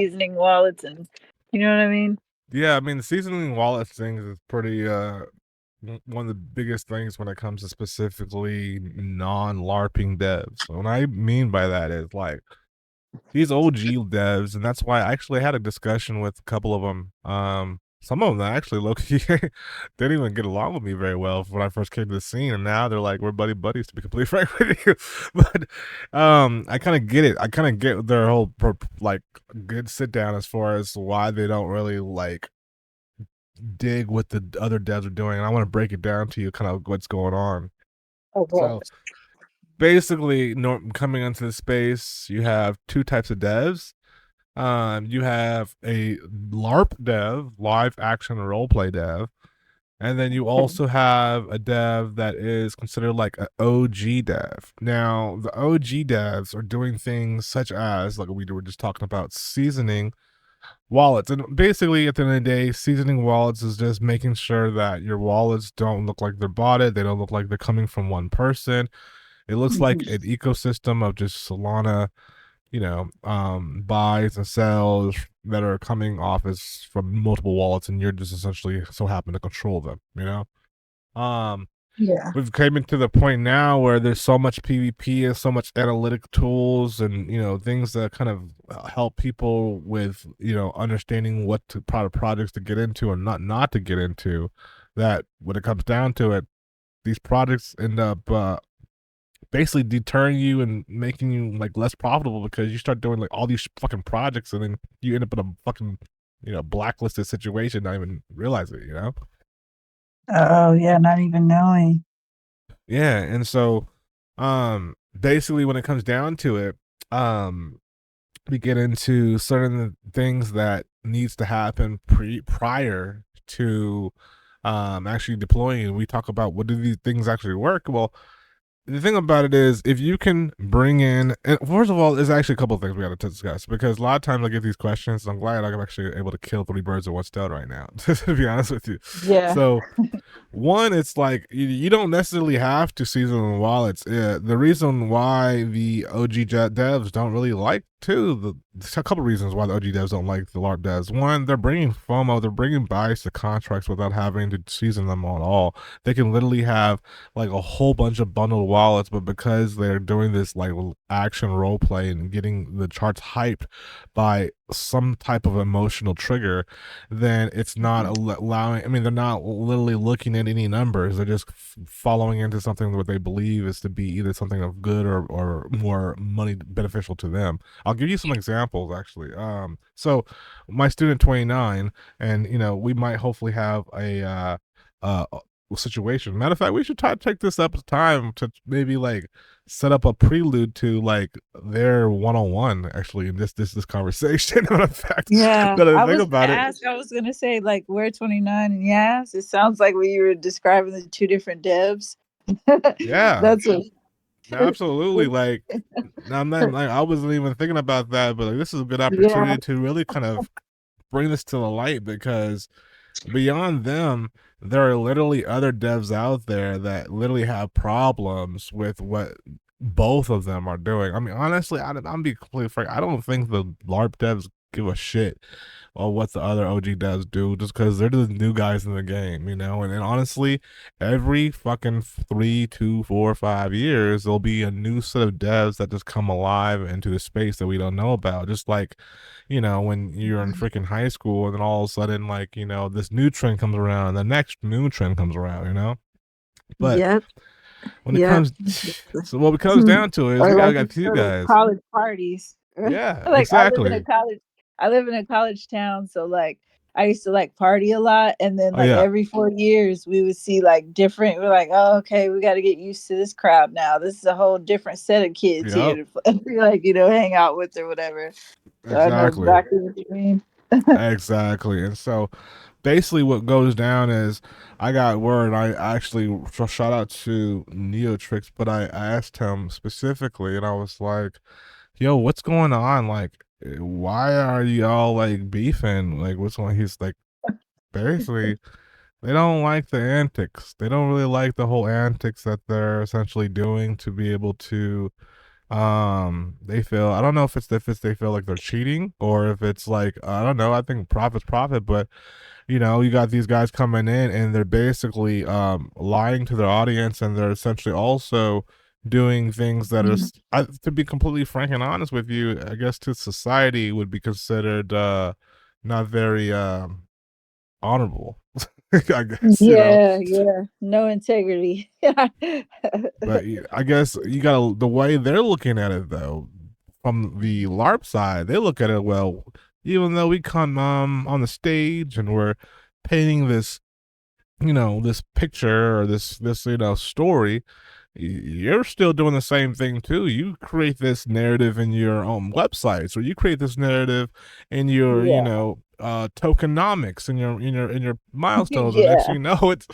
seasoning wallets, and you know what I mean? Yeah, I mean the seasoning wallet things is pretty one of the biggest things when it comes to specifically non-LARPing devs. So what I mean by that is like these OG devs, and that's why I actually had a discussion with a couple of them. Some of them actually low key didn't even get along with me very well when I first came to the scene, and now they're like we're buddies to be completely frank with you. But I kind of get it. I kind of get their whole like good sit down as far as why they don't really like dig what the other devs are doing, and I want to break it down to you, kind of what's going on. Okay. So basically, coming into the space, you have two types of devs. You have a LARP dev, live action role play dev, and then you also have a dev that is considered like an OG dev. Now, the OG devs are doing things such as, like we were just talking about, seasoning wallets. And basically, at the end of the day, seasoning wallets is just making sure that your wallets don't look like they're botted. They don't look like they're coming from one person. It looks like an ecosystem of just Solana, buys and sells that are coming off as from multiple wallets, and you're just essentially so happen to control them. Um, Yeah. we've came to the point now where there's so much PvP and so much analytic tools and things that kind of help people with understanding what projects to get into and not to get into. That when it comes down to it, these projects end up basically deterring you and making you like less profitable because you start doing like all these fucking projects and then you end up in a fucking blacklisted situation, not even realize it. Oh yeah, not even knowing. Yeah, and so basically when it comes down to it, um we get into certain things that needs to happen prior to actually deploying. We talk about what do these things actually work. Well, the thing about it is, if you can bring in, and first of all, there's actually a couple of things we got to discuss because a lot of times I get these questions. I'm glad I'm actually able to kill three birds with one stone right now, to be honest with you. Yeah. So, one, it's like you don't necessarily have to season wallets. The reason why the OG devs don't really like there's a couple reasons why the OG devs don't like the LARP devs. One, they're bringing FOMO, they're bringing bias to contracts without having to season them at all. They can literally have like a whole bunch of bundled wallets, but because they're doing this like action role play and getting the charts hyped by some type of emotional trigger, then it's not allowing. I mean, they're not literally looking at any numbers. They're just following into something that they believe is to be either something of good or more money beneficial to them. I'll give you some examples actually. So my student 29, and we might hopefully have uh situation. Matter of fact, we should try to take this up time to maybe like set up a prelude to like their one-on-one actually in this conversation. Matter of fact, Yeah, now that I I think was about gonna it, ask. I was gonna say like we're 29 and yes, it sounds like when you were describing the two different devs. yeah, That's what. absolutely. Like, I'm not like I wasn't even thinking about that, but like, this is a good Yeah. opportunity to really kind of bring this to the light because beyond them, there are literally other devs out there that literally have problems with what both of them are doing. I mean, honestly, I'm be completely frank. I don't think the LARP devs give a shit or what the other OG devs do, just because they're the new guys in the game. And honestly, every fucking 3, 2, 4, 5 years, there'll be a new set of devs that just come alive into the space that we don't know about. Just like, when you're in freaking high school, and then all of a sudden, like, this new trend comes around, and the next new trend comes around. But Yep. when it Yep. comes, so what it comes down to is Or we like got you two said, like guys. college parties. Yeah, Like I live in a exactly. college. I live in a college town, so like I used to like party a lot, and then Oh like yeah. every 4 years we would see like different. We're like, oh, okay, we got to get used to this crowd now. This is a whole different set of kids here Yep. to like hang out with or whatever. So I know Exactly. exactly what you mean. Exactly. And so basically what goes down is I got word. I actually shout out to Neotrix, but I asked him specifically, and I was like, "Yo, what's going on? Like, why are y'all like beefing? Like, what's going?" He's like, basically, they don't like the antics. They don't really like the whole antics that they're essentially doing to be able to They feel, I don't know if it's they feel like they're cheating, or if it's like, I don't know. I think profit's profit, but you got these guys coming in and they're basically lying to their audience, and they're essentially also doing things that are, Mhm. to be completely frank and honest with you, I guess to society would be considered not very honorable. I guess, Yeah, yeah. No integrity. but I guess you got the way they're looking at it though, from the LARP side, they look at it, well, even though we come on the stage and we're painting this picture, or this story, you're still doing the same thing too. You create this narrative in your own websites, or you create this narrative in your Yeah. tokenomics, in your milestones, and next thing Yeah. you know, it's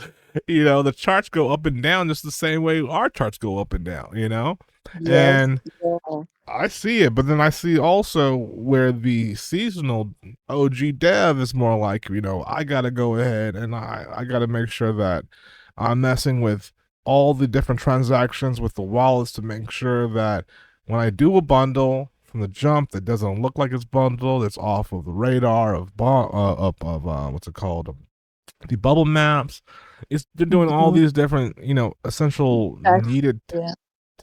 the charts go up and down just the same way our charts go up and down. Yes. And Yeah. I see it, but then I see also where the seasonal OG dev is more like, I gotta go ahead and I gotta make sure that I'm messing with all the different transactions with the wallets to make sure that when I do a bundle from the jump that doesn't look like it's bundled, it's off of the radar of what's it called, the bubble maps. They're doing all Mhm. these different essential needed Yeah.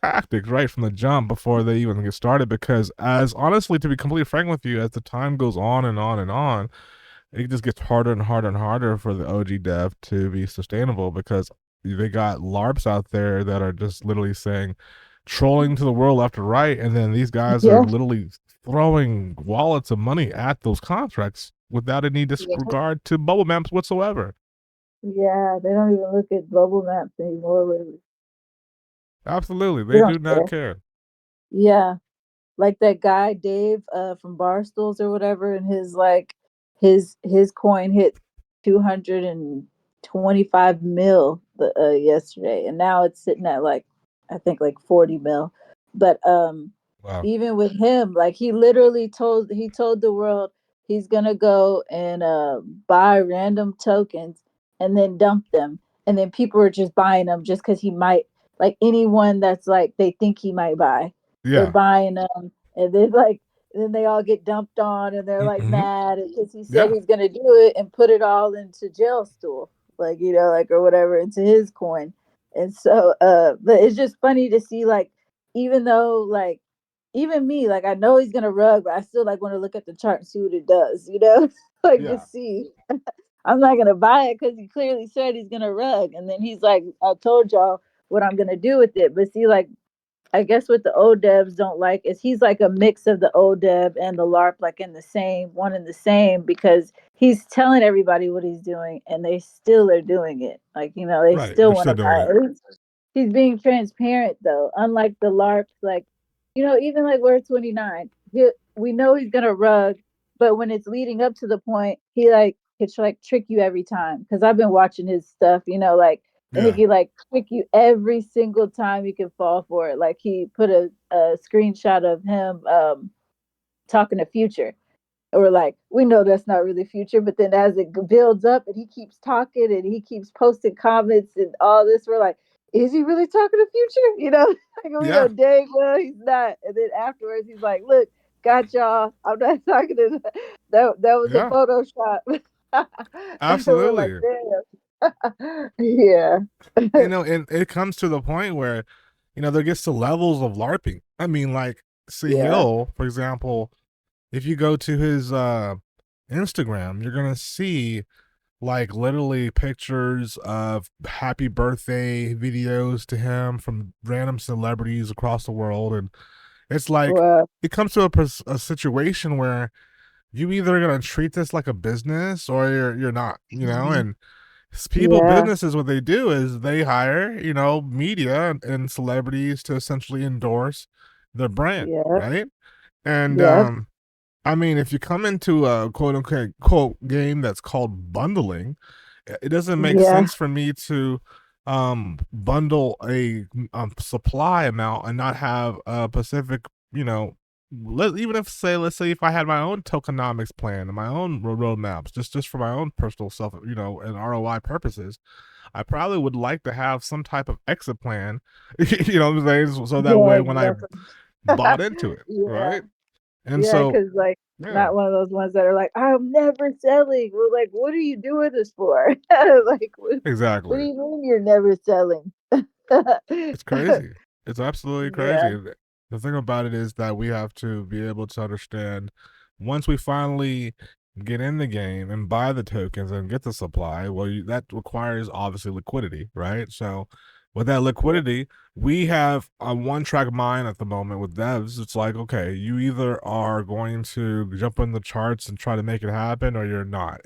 tactics right from the jump before they even get started, because, as honestly, to be completely frank with you, as the time goes on and on and on, it just gets harder and harder and harder for the OG dev to be sustainable, because they got LARPs out there that are just literally saying, trolling to the world left and right, and then these guys are Yeah. literally throwing wallets of money at those contracts without any Yeah. disregard to bubble maps whatsoever. Yeah. They don't even look at bubble maps anymore, really. Absolutely, They they don't do not care. care. Yeah. Like that guy Dave from Barstools or whatever, and his like his coin hit 225 mil yesterday, and now it's sitting at like I think like 40 mil. But Wow. even with him, like he told the world he's gonna go and buy random tokens and then dump them, and then people are just buying them just because he might, like anyone that's like they think he might buy, they're Yeah. buying them, and then like then they all get dumped on, and they're like Mm-hmm. mad because he said Yeah. he's gonna do it and put it all into jail stool, like like or whatever into his coin. And so, but it's just funny to see like even though like even me like I know he's gonna rug, but I still like want to look at the chart and see what it does, like to Yeah. see. I'm not gonna buy it because he clearly said he's gonna rug, and then he's like, I told y'all what I'm gonna do with it. But see, like I guess what the old devs don't like is he's like a mix of the old dev and the LARP, like in the same one in the same, because he's telling everybody what he's doing and they still are doing it. Like, they Right. still They're want still to doing buy it. it. He's being transparent though, unlike the LARPs. Like, even like we're 29, we know he's gonna rug, but when it's leading up to the point, he like it's like trick you every time. Because I've been watching his stuff, like, and he Yeah. can like trick you every single time you can fall for it. Like he put a screenshot of him talking to Future, or like we know that's not really Future, but then as it builds up and he keeps talking and he keeps posting comments and all this, we're like, is he really talking to Future? Like we know Yeah. dang well he's not. And then afterwards he's like, look, got y'all, I'm not talking to that was a Yeah. Photoshop. And we're like, Absolutely. damn. Yeah. And it comes to the point where, there gets to levels of LARPing. I mean, like, C Yeah. Hill, for example, if you go to his Instagram, you're gonna see like literally pictures of happy birthday videos to him from random celebrities across the world, and it's like Well, it comes to a situation where you either gonna treat this like a business, or you're not, mhm. and people Yeah. businesses, what they do is they hire media and celebrities to essentially endorse their brand, Yeah. right? And Yep. I mean, if you come into a quote unquote quote game that's called bundling, it doesn't make Yeah. sense for me to bundle a supply amount and not have a specific, even if, say, let's say if I had my own tokenomics plan and my own roadmaps, just for my own personal self, and ROI purposes, I probably would like to have some type of exit plan, what I'm saying, so that Yeah, way when I exactly. bought into it, Yeah. right? And Yeah, so, because like yeah, not one of those ones that are like, I'm never selling. Well, like, what are you doing this for? Like, what do exactly. you mean you're never selling? It's crazy. It's absolutely Yeah, crazy. The thing about it is that we have to be able to understand once we finally get in the game and buy the tokens and get the supply, well, that requires obviously liquidity, right? So, with that yeah, liquidity, we have a one track mind at the moment with devs. It's like, okay, you either are going to jump in the charts and try to make it happen or you're not.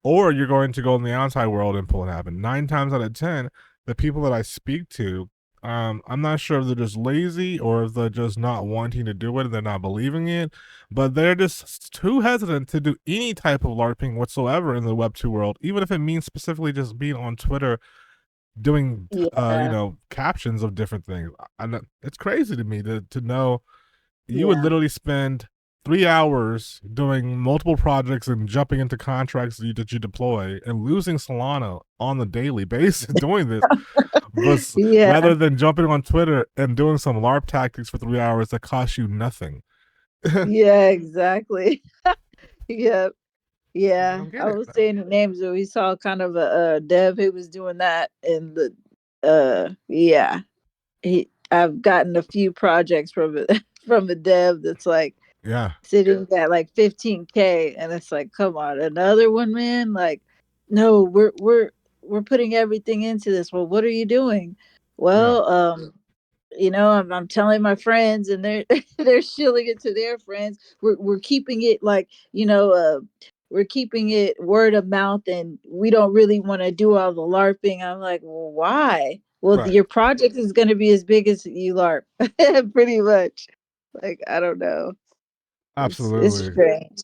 Or you're going to go in the outside world and pull it happen. 9 times out of 10, the people that I speak to, I'm not sure if they're just lazy or if they're just not wanting to do it and they're not believing it, but they're just too hesitant to do any type of LARPing whatsoever in the Web2 world, even if it means specifically just being on Twitter doing, yeah, captions of different things. It's crazy to me to know you would yeah, literally spend 3 hours doing multiple projects and jumping into contracts that you deploy and losing Solana on the daily basis doing this but yeah, rather than jumping on Twitter and doing some LARP tactics for 3 hours that cost you nothing. I yeah, exactly. Yeah, yeah. don't get I it. was saying the names, so we saw kind of a dev who was doing that, and the yeah, I've gotten a few projects from it from a dev that's like Yeah, sitting at like 15K, and it's like, come on, another one, man. Like, no, we're putting everything into this. Well, what are you doing? yeah, Well, I'm telling my friends, and they're they're shilling it to their friends. We're keeping it like, we're keeping it word of mouth, and we don't really want to do all the larping. I'm like, well, why? Well, right. your project is going to be as big as you larp, pretty much. Like, I don't know. It's Absolutely. strange.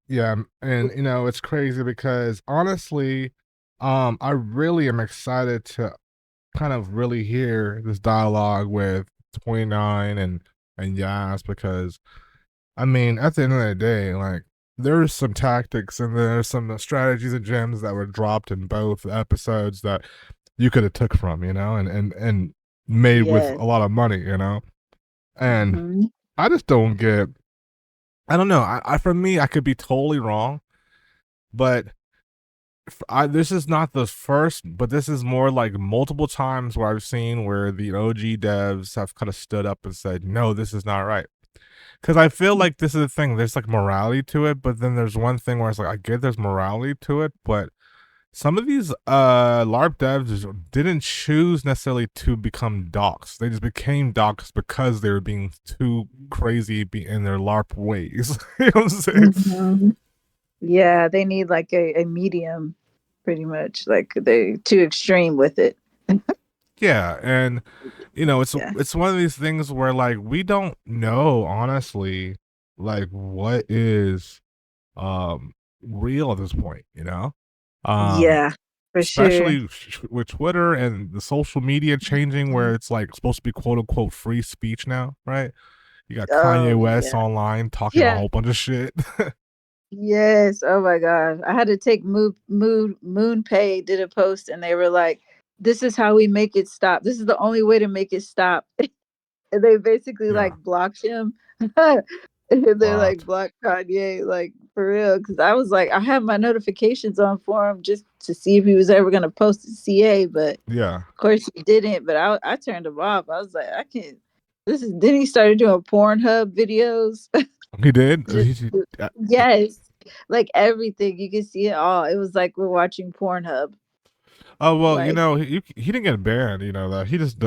Yeah, and it's crazy because honestly, I really am excited to kind of really hear this dialogue with 29 and Yas because I mean, at the end of the day, like there's some tactics and there's some strategies and gems that were dropped in both episodes that you could have took from, and made with Yes. a lot of money, And Hmm. I just don't get. I don't know. For me, I could be totally wrong, but this is not the first, but this is more like multiple times where I've seen where the OG devs have kind of stood up and said, "No, this is not right." Because I feel like this is the thing. There's like morality to it, but then there's one thing where it's like I get there's morality to it, but some of these LARP devs didn't choose necessarily to become docs. They just became docs because they were being too crazy in their LARP ways. You know what I'm saying? Hmm. Yeah, they need like a medium, pretty much. Like they too extreme with it. Yeah, and it's Yeah. it's one of these things where like we don't know honestly, like what is um real at this point. Um, Yeah, for sure. especially with Twitter and the social media changing, where it's like supposed to be quote unquote free speech now, right? You got Kanye Oh West yeah. online talking a Yeah. whole bunch of shit. Yes. Oh my gosh. I had to take Moon Pay did a post, and they were like, "This is how we make it stop. This is the only way to make it stop." And they basically Yeah. like blocked him. And they're like What? blocked Kanye, like for real. Cause I was like, I had my notifications on for him just to see if he was ever gonna post a CA, but Yeah. of course he didn't. But I turned him off. I was like, I can't. This is then he started doing Pornhub videos. He did. Just yes, like everything you can see it all. It was like we're watching Pornhub. Oh well, Like, he didn't get banned. You know that he just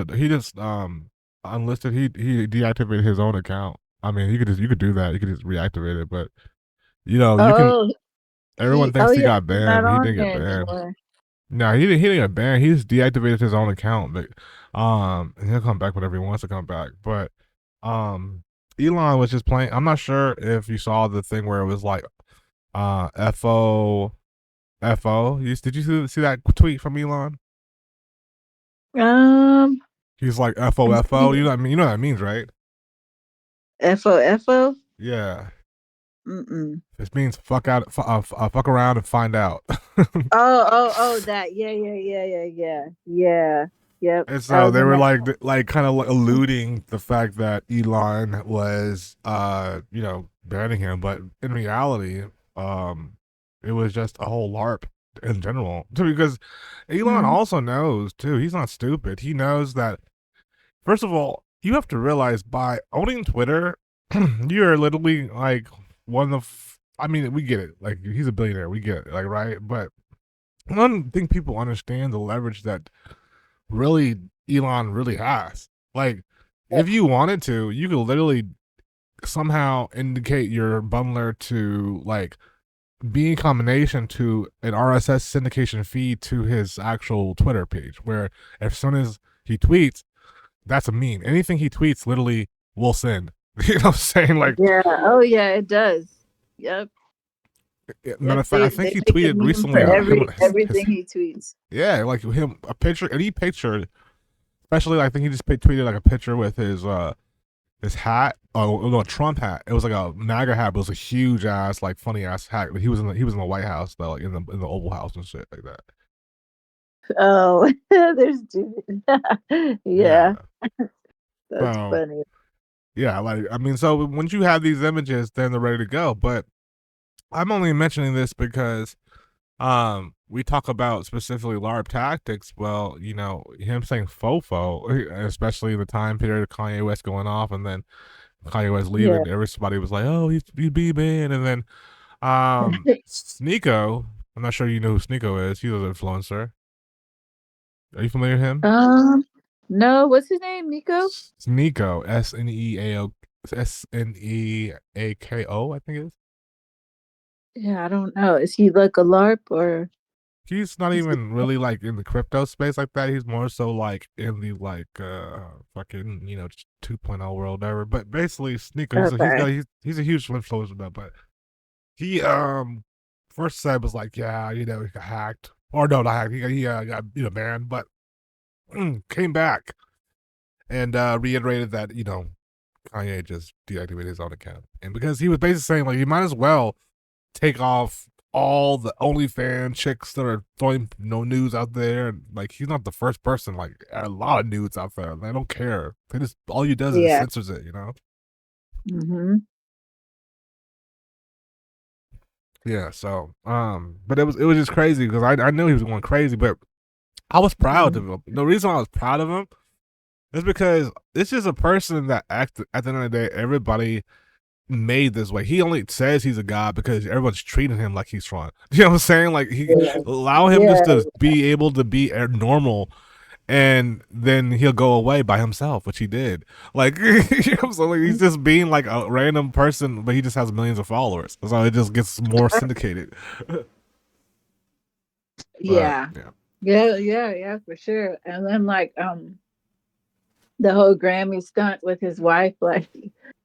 unlisted. He deactivated his own account. I mean, you could do that. You could just reactivate it, but you can. oh, Everyone oh thinks he yeah, got he's not banned. He on didn't get there banned. anymore. No, he didn't get banned. He just deactivated his own account. But and he'll come back whenever he wants to come back. But um, Elon was just playing. I'm not sure if you saw the thing where it was like FO. Did you see that tweet from Elon? Um, He's like FO. You know what I mean? You know what that means, right? FO. Yeah. Mm-mm. This means fuck around and find out. Oh, that. Yeah, yeah, yeah, yeah, yeah, yeah, Yep. And I so was they in were that. like kind of alluding the fact that Elon was banning him, but in reality, um it was just a whole LARP in general. Because Elon Mhm. also knows too. He's not stupid. He knows that first of all, you have to realize by owning Twitter, you're literally like one of I mean, we get it. Like he's a billionaire, we get it, like right? But I don't think people understand the leverage that really Elon really has. Like, if you wanted to, you could literally somehow indicate your bundler to like be in combination to an RSS syndication feed to his actual Twitter page, where as soon as he tweets, that's a meme. Anything he tweets literally will send. You know what I'm saying? Like, Yeah. Oh yeah, it does. Yep. matter Yep. of fact, I think They he make a tweeted meme for recently him everything he tweets. yeah, like him a picture, any picture, especially I think he just tweeted like a picture with his hat. Oh no, a Trump hat. It was like a MAGA hat, but it was a huge ass, like funny ass hat. But he was in the White House though, like in the Oval House and shit like that. Oh, there's dude. Yeah. Yeah, that's So funny. yeah, like I mean, so once you have these images, then they're ready to go. But I'm only mentioning this because we talk about specifically LARP tactics. Well, you know, him saying fofo, especially in the time period of Kanye West going off, and then Kanye West Yeah. leaving, everybody was like, "Oh, he's B man," and then Sneeko. I'm not sure you know who Sneeko is. He's an influencer. Are you familiar with him? Um, no, what's his name? Nico? Sneeko, SNEAKO, I think it is. Yeah, I don't know. Is he like a LARP or He's not is he even really like in the crypto space like that. He's more so like in the like fucking 2.0 world ever. But basically, Sneeko, okay? he's a huge influencer though. But he first said was like, yeah, he got hacked, or no, not hacked. He got banned, but came back and reiterated that Kanye just deactivated his own account, and because he was basically saying like you might as well take off all the OnlyFans chicks that are throwing no news out there. And, like he's not the first person. Like a lot of nudes out there. They don't care. They just all he does is Yeah. censors it. Mm-hmm. Yeah. So but it was just crazy because I knew he was going crazy, but I was proud Mm-hmm. of him. The reason I was proud of him is because it's just a person that acted at the end of the day. Everybody made this way. He only says he's a god because everyone's treating him like he's Tron. You know what I'm saying? Like he Yeah. allow him just Yeah. to be able to be normal, and then he'll go away by himself, which he did. Like, so like he's just being like a random person, but he just has millions of followers, so it just gets more syndicated. But Yeah. yeah, Yeah, yeah, yeah, for sure. And then like the whole Grammy stunt with his wife, like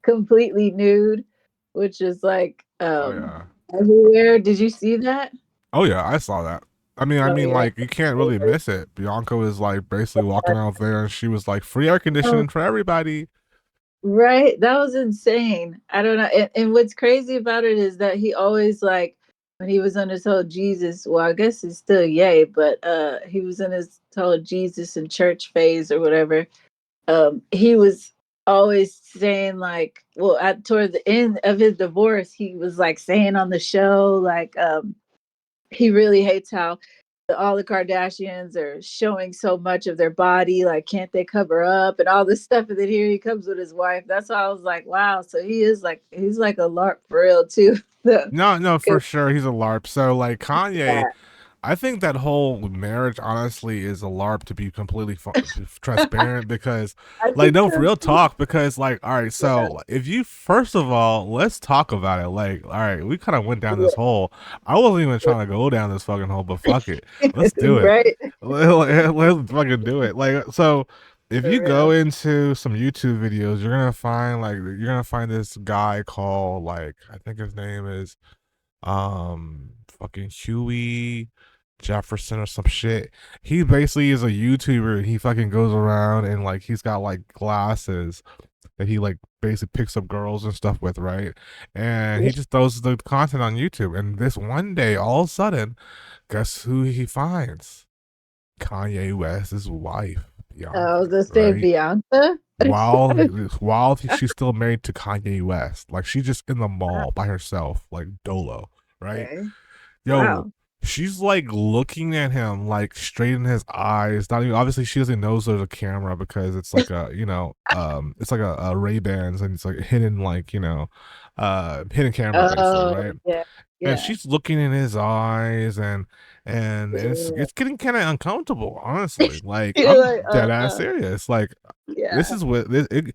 completely nude, which is like oh yeah, everywhere. Did you see that? oh yeah, I saw that. I Oh mean, yeah. like you can't really miss it. Bianca was like basically walking out there, and she was like, "Free air Oh, conditioning for everybody." right. That was insane. I don't know. And what's crazy about it is that he always like when he was on his whole Jesus, well, I guess it's still yay, but he was in his whole Jesus and church phase or whatever. He was always saying like, well, at toward the end of his divorce, he was like saying on the show, like, he really hates how all the Kardashians are showing so much of their body. Like, can't they cover up and all this stuff? And then here he comes with his wife. That's why I was like, wow. So he's like a LARP for real too. No, no, for 'Cause, sure, he's a LARP. So like Kanye, yeah, I think that whole marriage honestly is a LARP to be completely transparent because, I like, think no, so real too. talk. Because, like, all right, Yeah, so if you first of all, let's talk about it. Like, all right, we kind of went down this yeah, hole. I wasn't even trying to go down this fucking hole, but fuck it, let's do it. right, Let's fucking do it. Like, so if for you go real. into some YouTube videos, you're gonna find this guy called like I think his name is fucking Huey Jefferson or some shit. He basically is a YouTuber. He fucking goes around and like he's got like glasses that he like basically picks up girls and stuff with, right? And he just throws the content on YouTube. And this one day, all of a sudden, guess who he finds? Kanye West's wife. I was Bianca, gonna say right? Bianca. While she's still married to Kanye West, like she's just in the mall by herself, like dolo, right? Okay. Yo, Wow. she's like looking at him like straight in his eyes. Not even obviously she doesn't know there's a camera because it's like a it's like a Ray Bans and it's like hidden like hidden camera basically, Oh right? yeah, And yeah, she's looking in his eyes and yeah. it's getting kind of uncomfortable, honestly. Like You're I'm like, dead ass serious. Like this yeah, is what this it,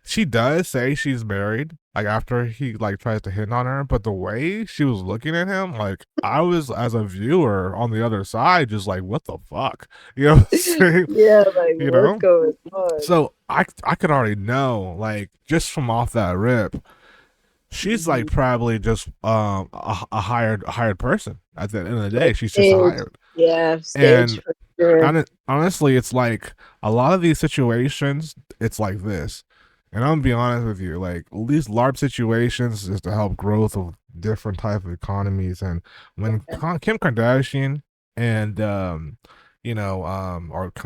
she does say she's married, like after he like tries to hit on her, but the way she was looking at him, like I was as a viewer on the other side, just like, what the fuck? You know what I'm saying? yeah. Like, You what's know? going on? So I could already know, like, just from off that rip, she's like Mhm. probably just a hired person. At the end of the day, Like she's just stage, hired. yeah, stage And for sure. honestly, it's like a lot of these situations, it's like this. And I'm gonna be honest with you, like these LARP situations is to help growth of different type of economies. And when Kim Kardashian and or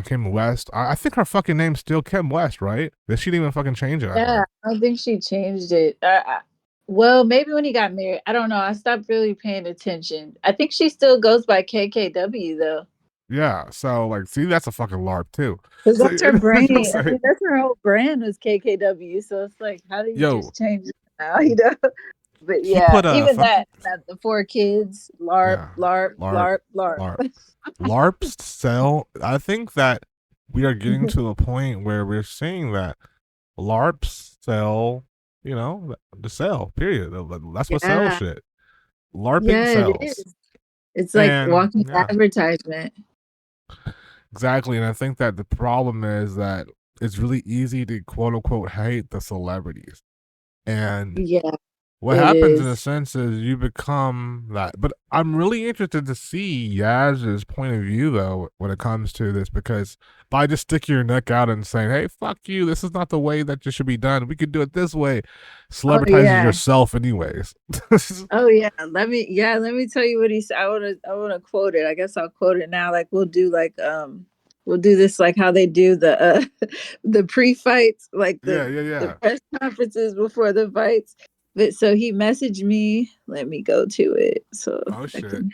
Kim West, I think her fucking name's still Kim West, right? That she didn't even fucking change it. I Yeah, think. I don't think she changed it. Well, maybe when he got married. I don't know. I stopped really paying attention. I think she still goes by KKW though, Yeah. So like, see, that's a fucking LARP too. because So that's her you know what I'm brain. I saying? mean, that's her whole brand was KKW. So it's like, how do you Yo, just change it now? You know. But he yeah, put a even fucking that the four kids, LARP, yeah, LARP, LARP, LARP, LARP. LARP. LARPs sell. I think that we are getting to a point where we're seeing that LARPs sell. The sell. Period. That's what sells Yeah, shit. LARPing yeah, it sells, is. It's like and walking yeah, advertisement. exactly. And I think that the problem is that it's really easy to quote unquote hate the celebrities, and Yeah, what it happens in a is. sense is you become that. But I'm really interested to see Yaz's point of view though when it comes to this, because by just sticking your neck out and saying, "Hey, fuck you, this is not the way that this should be done. We could do it this way," Oh celebritizes yeah. yourself anyways. Oh let me tell you what he said. I wanna quote it. I guess I'll quote it now. Like we'll do this like how they do the the pre-fights, like Yeah, yeah, the yeah. press conferences before the fights. But so he messaged me. Let me go to it so Oh I shit. can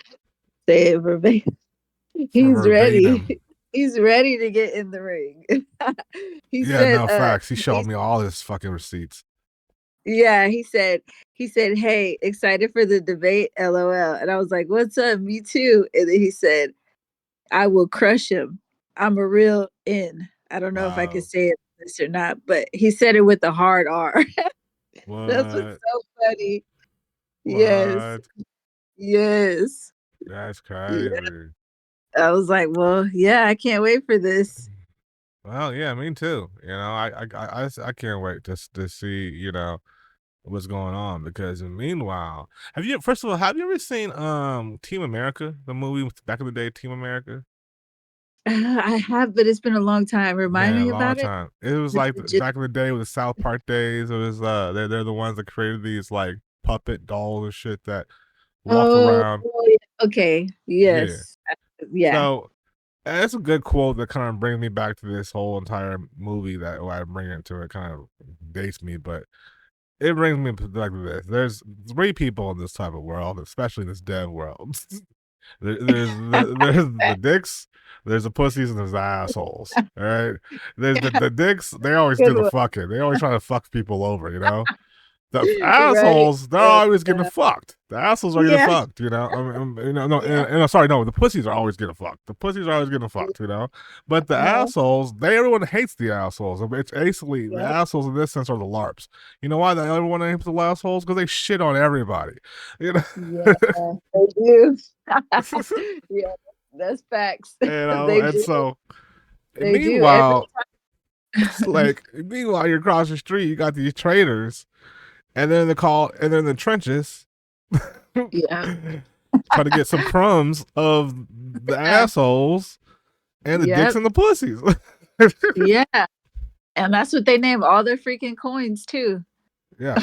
say it verbatim. He's ready. Verbatim. He's ready to get in the ring. He Yeah, said, no facts. He showed he me all his fucking receipts. yeah, he said, "Hey, excited for the debate, LOL." And I was like, "What's up? Me too." And then he said, "I will crush him. I'm a real N." I don't know if I can Wow. say it this or not, but he said it with a hard R. That's what's What? so funny. Yes. What? Yes. That's Yeah. crazy. I was like, "Well, yeah, I can't wait for this." Well, yeah, me too. I can't wait to see what's going on, because meanwhile, have you first of all have you ever seen Team America, the movie back in the day, Team America? I have, but it's been a long time. Remind Man, a me long about it. time. It was Is like it just back in the day with the South Park days. It was they're the ones that created these like puppet dolls and shit that walk Oh, around. yeah. Okay. Yeah. Yes. Yeah. So that's a good quote that kind of brings me back to this whole entire movie that I bring it to. It kind of dates me, but it brings me like this. There's three people in this type of world, especially this dev world. There's the dicks, there's the pussies, and there's the assholes. All right. There's the dicks. They always do Good the one. fucking. They always try to fuck people over. The Right. assholes, they're always getting Yeah. fucked. The assholes are getting Yeah. fucked, no, Yeah. sorry, no, the pussies are always getting fucked. The pussies are always getting fucked. But the Uh-huh. assholes, everyone hates the assholes. It's basically the Yep. assholes in this sense are the LARPs. You know why everyone hates the assholes? Because they shit on everybody. You know, Yeah. They do. Yeah. That's facts. They and do. so They do. Every meanwhile, it's like meanwhile you're across the street, you got these traitors, and then in the trenches. yeah. Try to get some crumbs of the assholes and the dicks Yep. and the pussies. Yeah. And that's what they name all their freaking coins too. Yeah,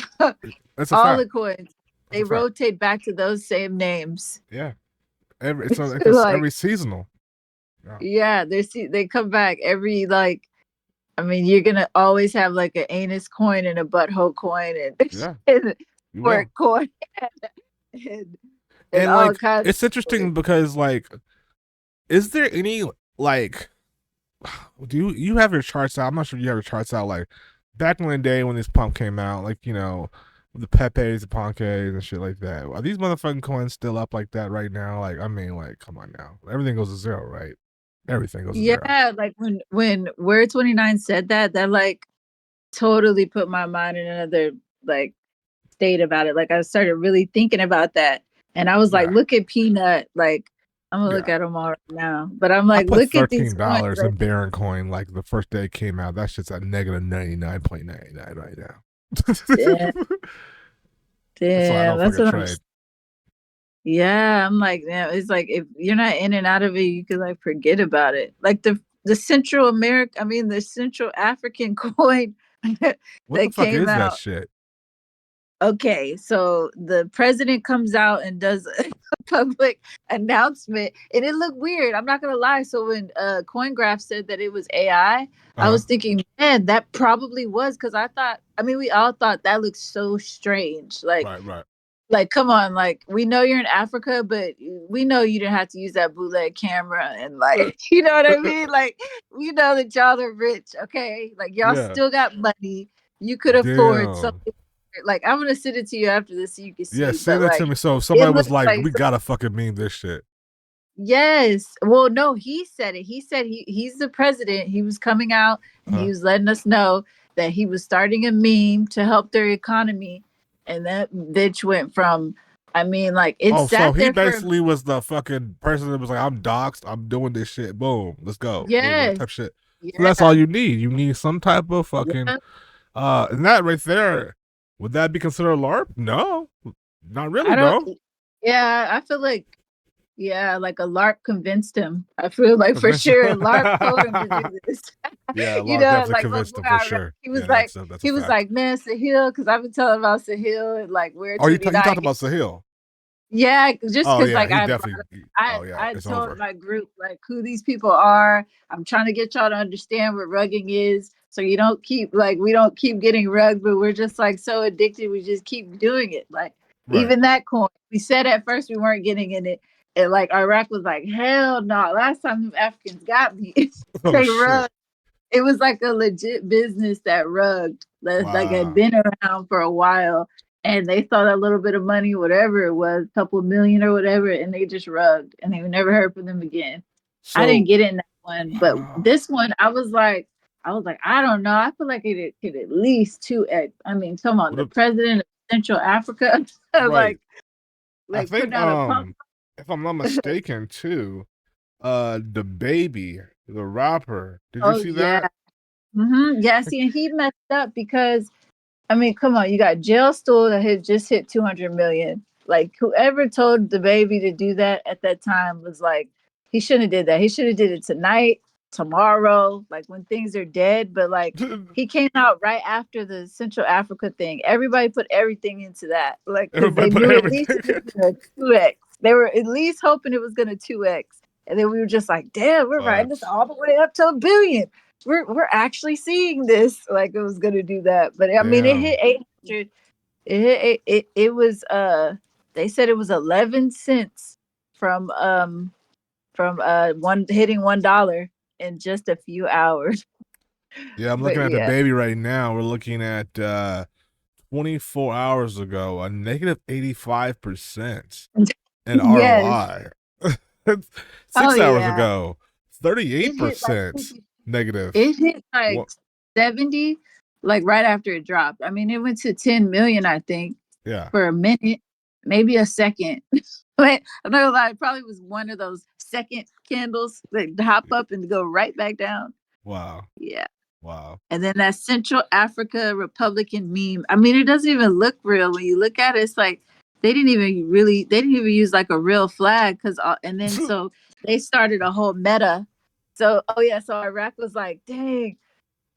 that's a All fact. the coins. That's They a fact. rotate back to those same names. Yeah, it's Like, every seasonal. Yeah, they come back every like. I mean, you're gonna always have like an anus coin and a butthole coin and, Yeah, and you fork will. coin and, and And all like, kinds it's of. interesting because like, is there any like, do you have your charts out? I'm not sure you have your charts out. Like back in the day when this pump came out, like the Pepes, the Ponques, and shit like that. Are these motherfucking coins still up like that right now? Like, I mean, like, come on now, everything goes to zero, right? Everything goes to zero. Yeah, like when Word 29 said that, that like totally put my mind in another like state about it. Like I started really thinking about that, and I was like, Yeah, look at Peanut. Like I'm gonna look yeah. at them all right now, but I'm I like, put look at these coins. $13 Like, in Baron coin like the first day it came out. That shit's at negative 99.99 right now. damn, That's why I damn, don't that's fucking what I'm. trade. Yeah, I'm like, yeah, it's like if you're not in and out of it, you could like forget about it. Like the Central America, I mean the Central African coin What the that fuck came is that out. shit? Okay, so the president comes out and does a public announcement, and it looked weird. I'm not gonna lie. So when CoinGraph said that it was AI, I Uh huh. was thinking, man, that probably was because I thought. I mean, we all thought that looked so strange. Right, right. Like, come on, like we know you're in Africa, but we know you didn't have to use that bootleg camera, and like, you know what I mean? Like, we know that y'all are rich, okay? Like, y'all Yeah. still got money. You could afford Damn. something. Like, I'm gonna send it to you after this so you can Yeah, see. But send it to like, me. So if it somebody was looks like, like we gotta fucking meme this shit. yes. Well, no, he said it. He said he's the president. He was coming out and he Huh? was letting us know that he was starting a meme to help their economy. And that bitch went from, I mean, like it Oh, so sat he there for basically was the fucking person that was like, I'm doxxed, I'm doing this shit. Boom, let's go. Boom, yes, type shit. So that's all yeah, you need. You need some type of fucking yeah. and that right there, would that be considered LARP? No. Not really, I don't. no. Yeah, I feel like yeah, like a LARP convinced him. I feel like for Convention. sure LARP told him to do this. Yeah, You LARP know, definitely like my convinced boy him for Iraq, sure. Yeah, that's a he was fact. like, man, Sahil, because I've been telling about Sahil and like we're Oh, you 29. talked about Sahil. Yeah, just Oh because yeah, like he definitely. Oh yeah, I it's told over. my group like who these people are. I'm trying to get y'all to understand what rugging is, so you don't keep like we don't keep getting rugged, but we're just like so addicted, we just keep doing it. Like Right. even that coin, we said at first we weren't getting in it, and like Iraq was like, hell no. Last time the Africans got me, Oh they shit. rugged. It was like a legit business that rugged, that like had Wow. been around for a while, and they saw that little bit of money, whatever it was, a couple of million or whatever, and they just rugged, and they never heard from them again. I didn't So get in that one, but wow. this one, I was like, I don't know. I feel like it could at least 2x. I mean, come on, What the a, president of Central Africa, right. I like think putting out a pump. if I'm not mistaken too, the baby, the rapper. Did you Oh see yeah, that? yeah. See, and he messed up because I mean, come on, you got Jail Stool that had just hit 200 million. Like whoever told the baby to do that at that time was like, he shouldn't have did that. He should have did it tonight, tomorrow, like when things are dead. But like he came out right after the Central Africa thing. Everybody put everything into that, like because Everybody they put knew at least everything. it was gonna 2x. They were at least hoping it was gonna 2x. And then we were just like, damn, we're riding this But all the way up to a billion. We're actually seeing this like it was gonna do that. But I mean it hit damn. 800. It was they said it was 11 cents from one hitting $1 in just a few hours. Yeah, I'm looking But at the yeah. baby right now. We're looking at 24 hours ago, a negative 85% in Yes. ROI. Oh 6 hours yeah. ago, It hit like 38% 50, negative. it hit like What? 70 like right after it dropped. I mean it went to 10 million I think Yeah. for a minute, maybe a second. But I'm not gonna lie, it probably was one of those second candles that hop up and go right back down. Wow. Yeah. Wow. And then that Central Africa Republican meme. I mean, it doesn't even look real when you look at it. It's like they didn't even use like a real flag because and then so they started a whole meta. So oh yeah, so Iraq was like, dang,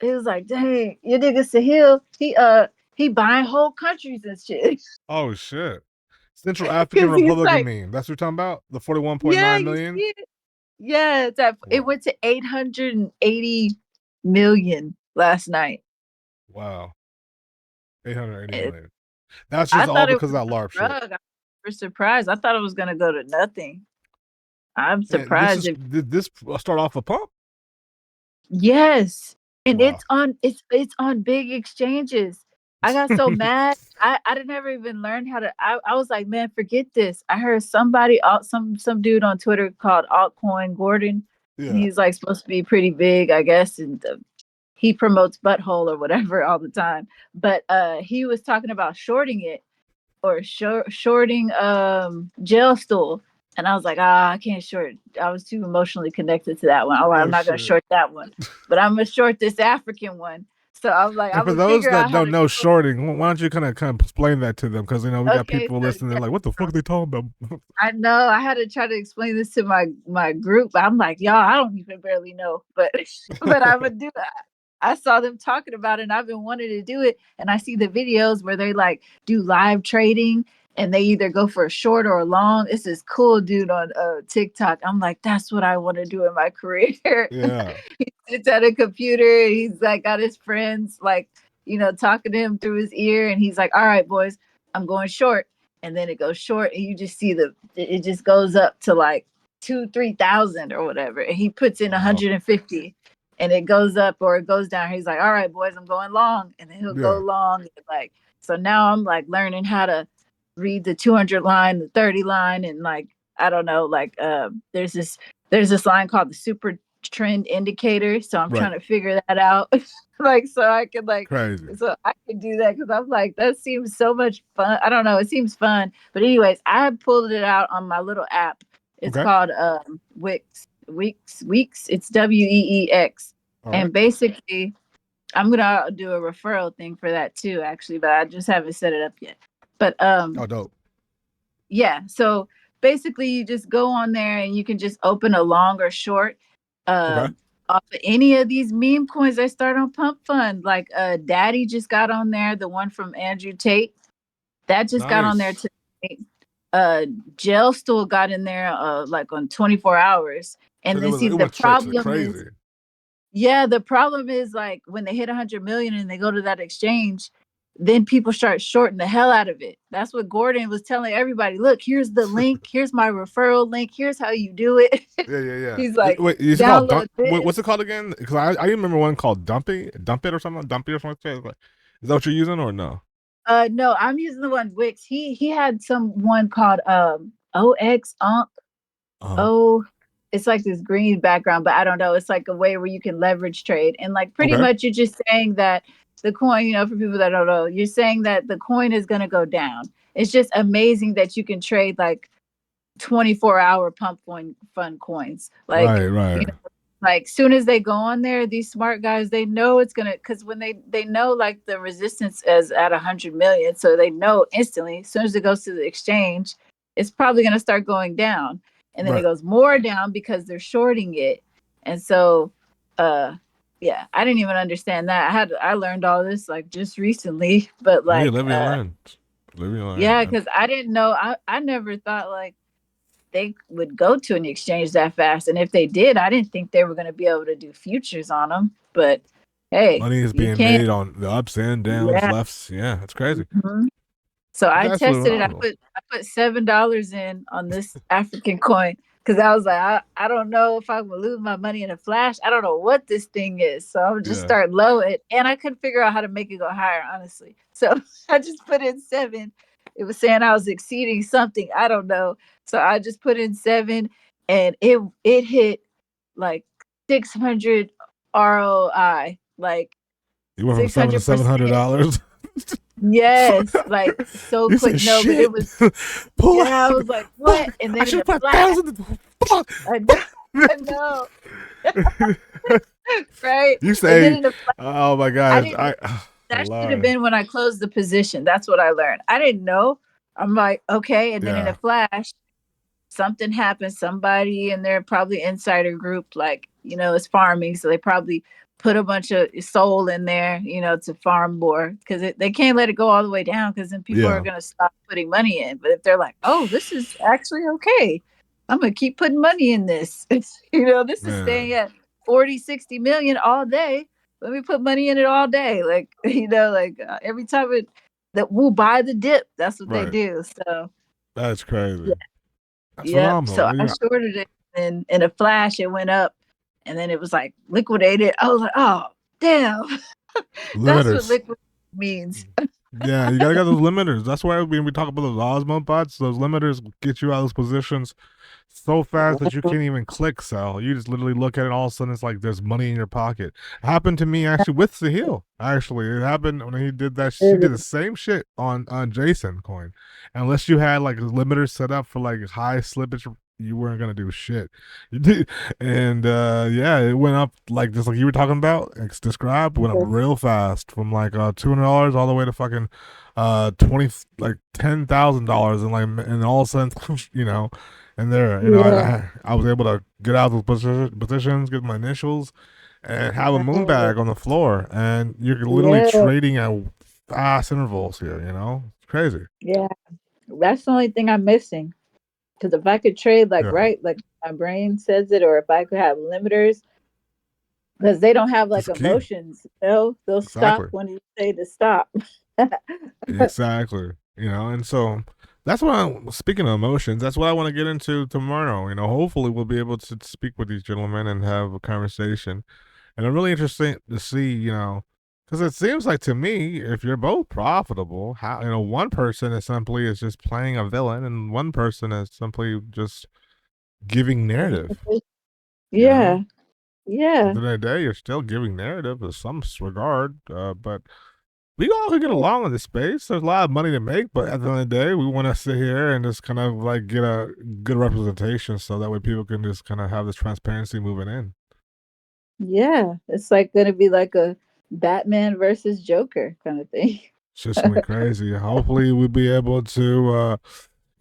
it was like, dang, your nigga Sahil, he buying whole countries and shit. Oh shit. Central African Cause he's Republican like, meme. That's what you're talking about? The 41.9 yeah, you million? see it? Yeah, it Wow. went to 880 million last night. Wow. 880 It, million. That's I just all thought it because was of that LARP a shit. drug. I was surprised. I thought it was gonna go to nothing. I'm And surprised. did this start off a pump? Yes, and Wow. it's on big exchanges. I got so mad. I didn't ever even learn how to. I was like, man, forget this. I heard somebody, some dude on Twitter called Altcoin Gordon, and Yeah. he's like supposed to be pretty big, I guess, and he promotes butthole or whatever all the time. But he was talking about shorting it or shorting jail stool. And I was like, I can't short. I was too emotionally connected to that one. Oh, I'm Oh not gonna shit. short that one, but I'm gonna short this African one. So I was like, And I'm for gonna those figure that out how don't to know do shorting, why don't you kind of explain that to them? Because we it. got Okay, people so listening. They're yeah, like, "What the fuck are they talking about?" I know I had to try to explain this to my group. I'm like, y'all, I don't even barely know, but but I'm gonna do that. I saw them talking about it and I've been wanting to do it. And I see the videos where they like do live trading and they either go for a short or a long. It's this cool dude on TikTok. I'm like, that's what I want to do in my career. Yeah. He sits at a computer and he's like got his friends like, talking to him through his ear. And he's like, all right, boys, I'm going short. And then it goes short and you just see it just goes up to like 2,000-3,000 or whatever. And he puts in Wow. 150 and it goes up or it goes down. He's like, all right, boys, I'm going long. And then he'll go Yeah. long. And like, so now I'm like learning how to read the 200 line, the 30 line. And like, I don't know, like, there's this line called the super trend indicator. So I'm Right. trying to figure that out. Like, so I can like, Crazy. so I can do that because I'm like, that seems so much fun. I don't know. It seems fun. But anyways, I pulled it out on my little app. It's Okay. called Weeks. It's WEEX. All right. And basically, I'm gonna do a referral thing for that too, actually, but I just haven't set it up yet. But Oh, dope. yeah. So basically, you just go on there and you can just open a long or short Okay. off of any of these meme coins that start on Pump Fund. Like Daddy just got on there, the one from Andrew Tate that just got on there Nice. today. Jail Stool got in there like on 24 hours. So And then see it the went straight to the problem is, crazy. yeah, the problem is like when they hit 100 million and they go to that exchange, then people start shorting the hell out of it. That's what Gordon was telling everybody. Look, here's the link. Here's my referral link. Here's how you do it. Yeah, yeah, yeah. He's like, Wait, is it called download What's this. it called again? Because I remember one called Dump It or something, Dumpy or something like that. Is that what you're using or no? No, I'm using the one Wix. He had some one called OX Uh Oh, it's like this green background, but I don't know. It's like a way where you can leverage trade. And like pretty Okay. much you're just saying that the coin, for people that don't know, you're saying that the coin is going to go down. It's just amazing that you can trade like 24-hour pump coin fund coins. Like, Right, right, like soon as they go on there, these smart guys, they know it's gonna because when they know like the resistance is at 100 million, so they know instantly as soon as it goes to the exchange, it's probably gonna start going down, and then it right. goes more down because they're shorting it, and so, uh, yeah, I didn't even understand that. I learned all this like just recently, but Hey, like, live and learn. Live and yeah, learn. because I didn't know. I never thought like they would go to an exchange that fast. And if they did, I didn't think they were going to be able to do futures on them. But hey, Money is you being can. made on the ups and downs, Yeah. lefts. Yeah, that's crazy. Mhm. So That's I absolutely tested it. phenomenal. I put $7 in on this African coin because I was like, I don't know if I'm gonna lose my money in a flash. I don't know what this thing is. So I'm just Yeah. start low it, and I couldn't figure out how to make it go higher, honestly. So I just put in 7. It was saying I was exceeding something. I don't know. So I just put in 7, and it hit like 600 ROI, like You went from 600%. $700. Yes, like so You quick. said No, but it shit. was, Pull yeah, I out. was like, what? Fuck. And I then in should the put a flash, thousand. Fuck. I know, I know, right? You And then say, in the flash, oh my I god, didn't, that should have Lord. been when I closed the position. That's what I learned. I didn't know. I'm like, okay. And then in a Yeah. flash, something happened. Somebody in their probably insider group, like, is farming. So they probably put a bunch of soul in there, to farm more because they can't let it go all the way down because then people are Yeah. going to stop putting money in. But if they're like, oh, this is actually okay. I'm gonna keep putting money in this. This is staying Man, at 40, 60 million all day. Let me put money in it all day. Like, every time that we'll buy the dip. That's what they right. do. So That's yeah, crazy. That's yep. So phenomenal. I Yeah. shorted it, and in a flash it went up, and then it was like liquidated. I was like, oh damn. That's what Limiters. liquid means. Yeah, you gotta get those limiters. That's why when we talk about those Osmo bots, those limiters get you out of those positions so fast that you can't even click sell. You just literally look at it, all of a sudden it's like there's money in your pocket. It happened to me actually with Sahil. Actually, it happened when he did that. She did the same shit on Jason coin. Unless you had like limiters set up for like high slippage, you weren't gonna do shit. You did, and yeah, it went up like just like you were talking about. It's described went up real fast from like $200 all the way to fucking 20 like $10,000 and like and all of a sudden and there, Yeah. I was able to get out of those positions, get my initials, and have a moon bag on the floor. And you're literally Yeah. trading at fast intervals here. It's crazy. Yeah. That's the only thing I'm missing. Because if I could trade like Yeah, right, like my brain says it, or if I could have limiters, because they don't have that's like the key. emotions, they'll stop Exactly. when you say to stop. Exactly. And so that's what I'm speaking of emotions. That's what I want to get into tomorrow. Hopefully we'll be able to speak with these gentlemen and have a conversation. And I'm really interested to see, because it seems like to me, if you're both profitable, how one person is just playing a villain, and one person is simply just giving narrative. You know, Yeah, at yeah, the end of the day, you're still giving narrative in some regard, but we all can get along in this space. There's a lot of money to make, but at the end of the day, we want to sit here and just kind of like get a good representation, so that way people can just kind of have this transparency moving in. yeah. It's like gonna be like a Batman versus Joker kind of thing. It's just gonna be crazy. Hopefully, we'll be able to,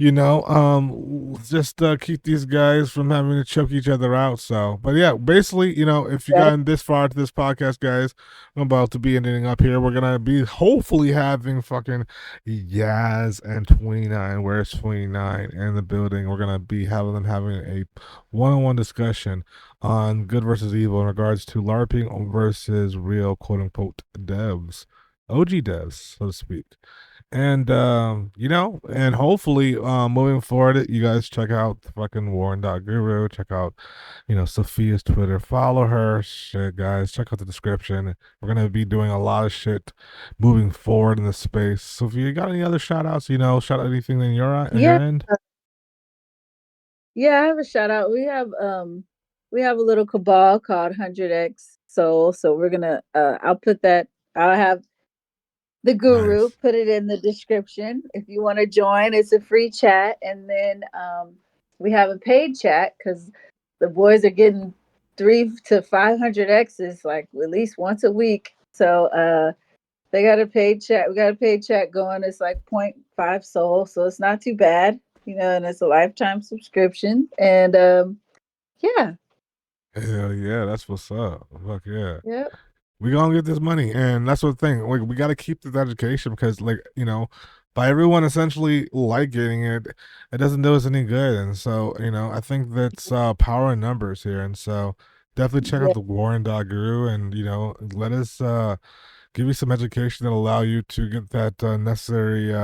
just keep these guys from having to choke each other out. So, but yeah, basically, if you Right? gotten this far to this podcast, guys, I'm about to be ending up here. We're gonna be hopefully having fucking Yaz and 29. Where's 29 in the building? We're gonna be having a one-on-one discussion on good versus evil in regards to LARPing versus real quote unquote devs. OG devs, so to speak. And and hopefully moving forward, you guys check out the fucking Warren.guru, check out, Sophia's Twitter, follow her shit, guys. Check out the description. We're gonna be doing a lot of shit moving forward in the space. Sophia, you got any other shout outs? Shout out anything on your Yeah, end? yeah. I have a shout out. We have a little cabal called 100x Soul. So we're gonna I'll put that. I'll have the guru Nice. put it in the description if you want to join. It's a free chat, and then we have a paid chat because the boys are getting 3 to 500 x's like at least once a week. So they got a paid chat. We got a paid chat going. It's like point 0.5 soul, so it's not too bad, and it's a lifetime subscription. And yeah, Hell yeah, that's what's up. Fuck yeah. yep, We gonna get this money, and that's the thing. Like, we got to keep this education because, like, by everyone essentially like getting it, it doesn't do us any good. And so, I think that's power in numbers here. And so, definitely check out yeah, the Warren Guru, and let us give you some education that'll allow you to get that necessary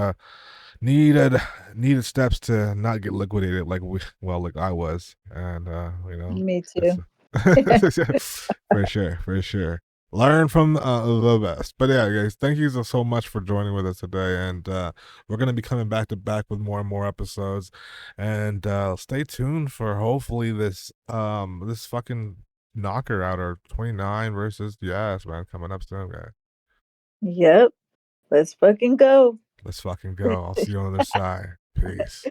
needed needed steps to not get liquidated like I was. And me that's too. for sure, for sure. Learn from the best. But yeah, guys, thank you so much for joining with us today. And we're gonna be coming back to back with more and more episodes. And stay tuned for hopefully this fucking knocker out or 29 versus yes, man, coming up soon, guys. Yep, let's fucking go. Let's fucking go. I'll see you on the other side. Peace.